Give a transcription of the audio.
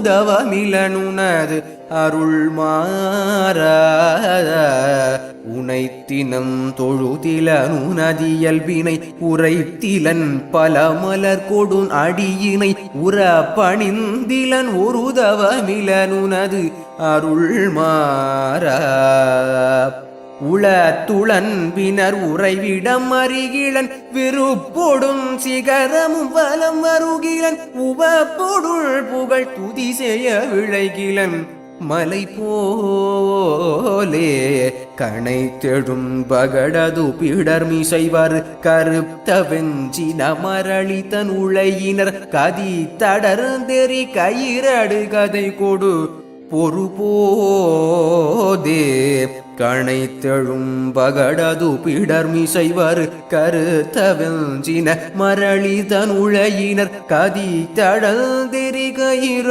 தவமிலனுனது அருள் மாற உனைத்தினம் தொழுதிலனுனதியல்பினை உரைத்திலன் பல மலர் கொடுன் அடியினை உற பணிந்திலன் ஒரு தவமிலனுனது அருள் மாற உளத்துளன் பினர் உறைவிடம் அருகிலன் விருப்பொடும் சிகரமும் வலம் வருகிலன் உவப்பொருள் புகழ் துதி செய்ய விளைகிலன் மலை போலே கணைத்தெழும் பகடது பிடர்மிசைவர் கருப்த வெஞ்சின மரளித்தன் உளையினர் கதி தடர்ந்தெறி கயிரடு கதை கொடு பொறுபோதே கணைத்தெழும் பகடது பிடர்மிசைவர் கருத்த வெஞ்சின மரளிதன் உளையினர் கதி தடர்ந்தெறி கயிறு